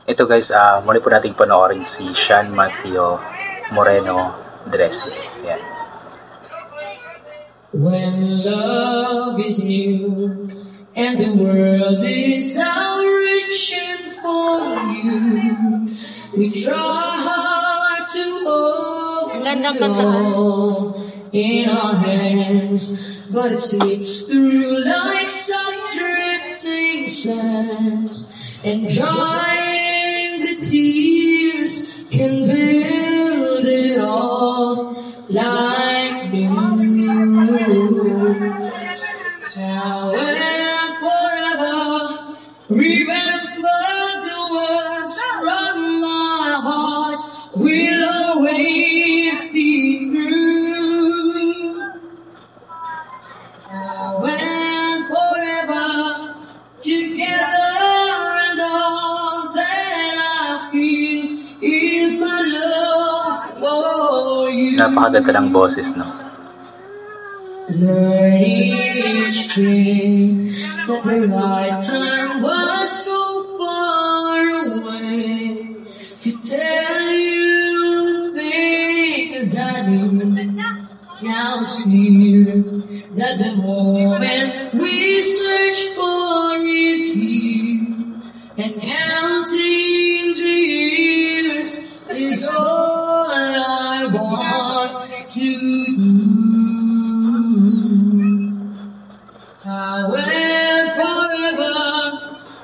Ito guys, muli po nating panoorin si Sean Matthew Moreno Dressy. Yan. When love is new and the world is out reaching for you, we try hard to hold it all in our hands, but it slips through like some drifting sands, and drying the tears can build it all like new. Now and forever, remember the words from my heart will always be true. Now and forever, together and all that I feel is my love for you. Napakaganda ng boses, no? Learning each day that the right time was so far away to tell you things I knew. Now it's clear that the moment we search for is here, and counting the years is all I want to do. Now and forever,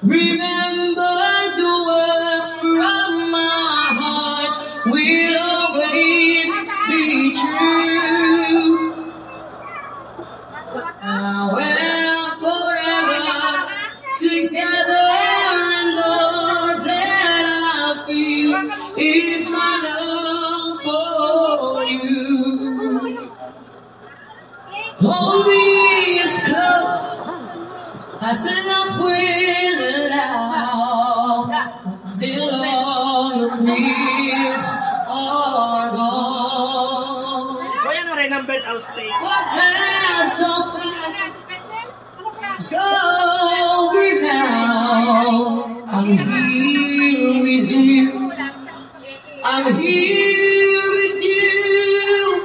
remember the words from my heart will always be true. Now and forever, together and all that I feel is my love for you. Hold me as close as enough will allow, till all your fears are gone. What has it's over now. I'm here with you. I'm here with you.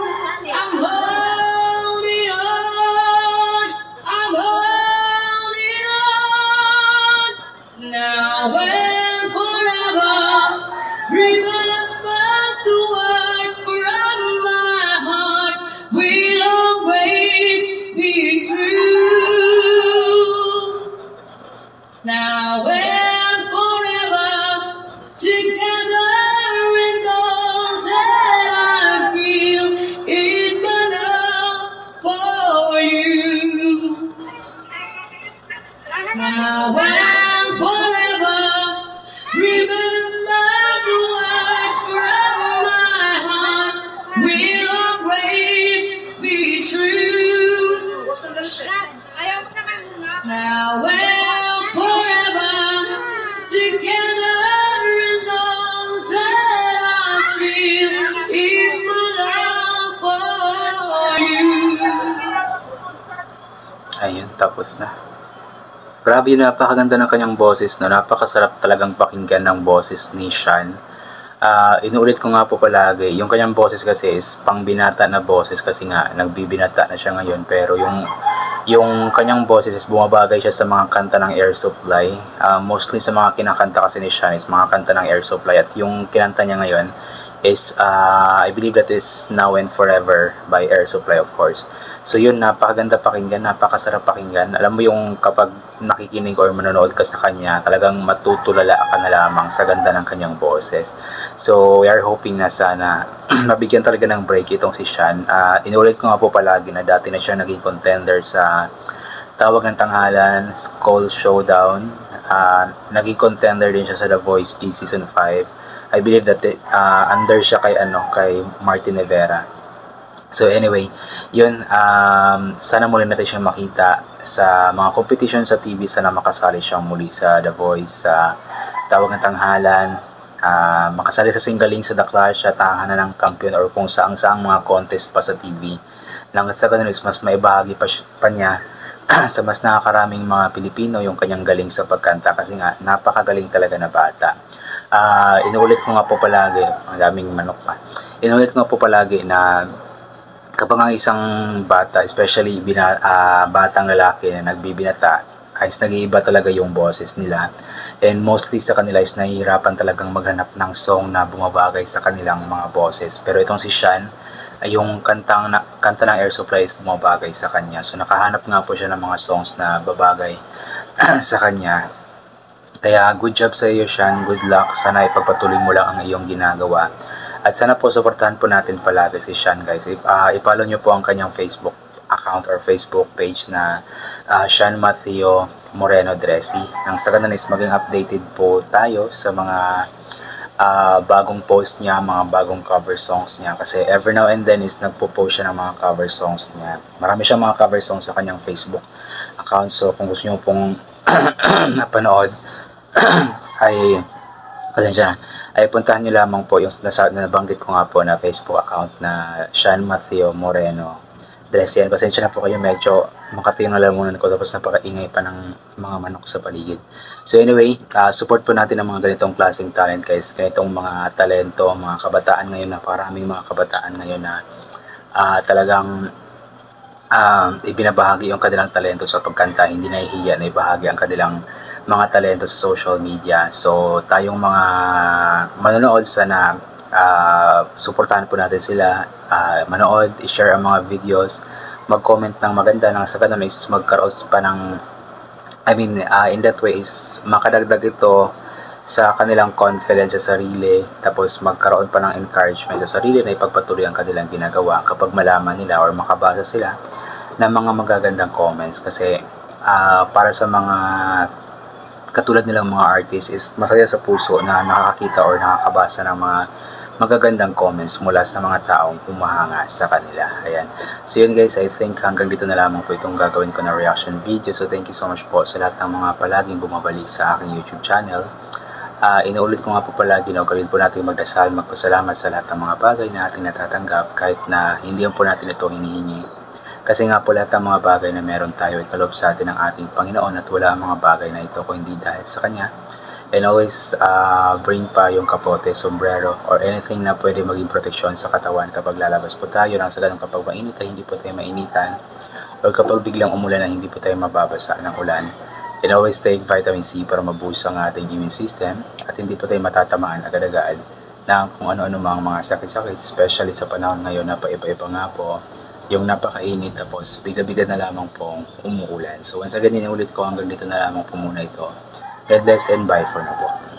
I'm holding on. I'm holding on. Now and forever, remember the words from my heart will always be true. Now and forever, together and all that I feel is my love for you. Now and forever, remember the words from my heart will always be true. Now and forever, together and all that I feel is my love for you. Ayun, tapos na. Grabe, napakaganda ng kanyang boses, no? Napakasarap talagang pakinggan ng boses ni Sean. Inuulit ko nga po palagi, yung kanyang boses kasi is pangbinata na boses kasi nga nagbibinata na siya ngayon, pero yung kanyang boses is bumabagay siya sa mga kanta ng Air Supply. Mostly sa mga kinakanta kasi ni Sean is mga kanta ng Air Supply, at yung kinanta niya ngayon is I believe that is Now and Forever by Air Supply, of course. So yun, napakaganda pakinggan, napakasarap pakinggan. Alam mo yung kapag nakikinig or manonood ka sa kanya, talagang matutulala ka na lamang sa ganda ng kanyang boses. So we are hoping na sana mabigyan talaga ng break itong si Sean. Inulit ko nga po palagi na dati na siya naging contender sa Tawag ng Tanghalan, Skull Showdown. Naging contender din siya sa The Voice D Season 5. I believe that under siya kay Martin Rivera. So anyway, yun, sana muli natin siyang makita sa mga competition sa TV. Sana makasali siyang muli sa The Voice, sa Tawag ng Tanghalan, makasali sa Singaling sa The Clash, sa Tahanan ng Kampiyon, or kung saang mga contest pa sa TV. Nang sa ganun is mas maibahagi pa niya sa mas nakakaraming mga Pilipino yung kanyang galing sa pagkanta, kasi nga napakagaling talaga na bata. Inuulit ko nga po palagi, ang daming manok pa. Inuulit ko nga po palagi na kapag ang isang bata, especially batang lalaki na nagbibinata, ay nag-iiba talaga yung boses nila. And mostly sa kanila is nahihirapan talagang maghanap ng song na bumabagay sa kanilang mga boses. Pero itong si Sean, ay yung kanta ng Air Supply is bumabagay sa kanya. So nakahanap nga po siya ng mga songs na babagay sa kanya. Kaya good job sa iyo, Sean. Good luck. Sana ipagpatuloy mo lang ang iyong ginagawa. At sana po supportahan po natin palagi si Sean, guys. I-follow nyo po ang kanyang Facebook account or Facebook page na Sean Mateo Moreno Dressy. Nang sa ganun is maging updated po tayo sa mga bagong post niya, mga bagong cover songs niya. Kasi every now and then is nagpo-post siya ng mga cover songs niya. Marami siyang mga cover songs sa kanyang Facebook account. So kung gusto nyo pong napanood, ay puntahan nyo lamang po yung nabanggit ko nga po na Facebook account na Sean Mateo Moreno Dressy. Pasensya na po kayo, medyo makati yung lalamunan ko tapos napakaingay pa ng mga manok sa paligid. So anyway, support po natin ang mga ganitong klaseng talent, guys. Ganitong mga talento, mga kabataan ngayon, napakaraming mga kabataan ngayon na talagang ibinabahagi yung kanilang talento sa pagkanta, hindi nahihiya na ibahagi ang kanilang mga talento sa social media. So tayong mga manonood, sana suportahan po natin sila, manood, i-share ang mga videos, mag-comment ng maganda, nang sa ganun is magkaroon pa ng in that way is makadagdag ito sa kanilang confidence sa sarili, tapos magkaroon pa ng encouragement sa sarili na ipagpatuloy ang kanilang ginagawa kapag malaman nila or makabasa sila ng mga magagandang comments. Kasi para sa mga katulad nilang mga artists is masaya sa puso na nakakita or nakakabasa ng mga magagandang comments mula sa mga taong humahanga sa kanila. Ayan. So yun, guys, I think hanggang dito na lamang po itong gagawin ko na reaction video. So thank you so much po sa lahat ng mga palaging bumabalik sa aking YouTube channel. Inuulit ko nga po palagi na ugalin po natin magdasal, magpasalamat sa lahat ng mga bagay na ating natatanggap kahit na hindi po natin ito hinihingi. Kasi nga po lahat ng mga bagay na meron tayo ay kaloob sa atin ng ating Panginoon, at wala ang mga bagay na ito kung hindi dahil sa Kanya. And always bring pa yung kapote, sombrero, or anything na pwede maging proteksyon sa katawan kapag lalabas po tayo. Nang sa ganun kapag mainit ay hindi po tayo mainitan, or kapag biglang umulan na hindi po tayo mababasa ng ulan. And always take vitamin C para maboost ang ating immune system at hindi po tayo matatamaan agad-agad ng kung ano-ano mga sakit-sakit, especially sa panahon ngayon na paiba-iba nga po yung napakainit, tapos biga-biga na lamang pong umuulan. So once again, inulit ko hanggang dito na lamang po muna ito. God bless and bye for now po.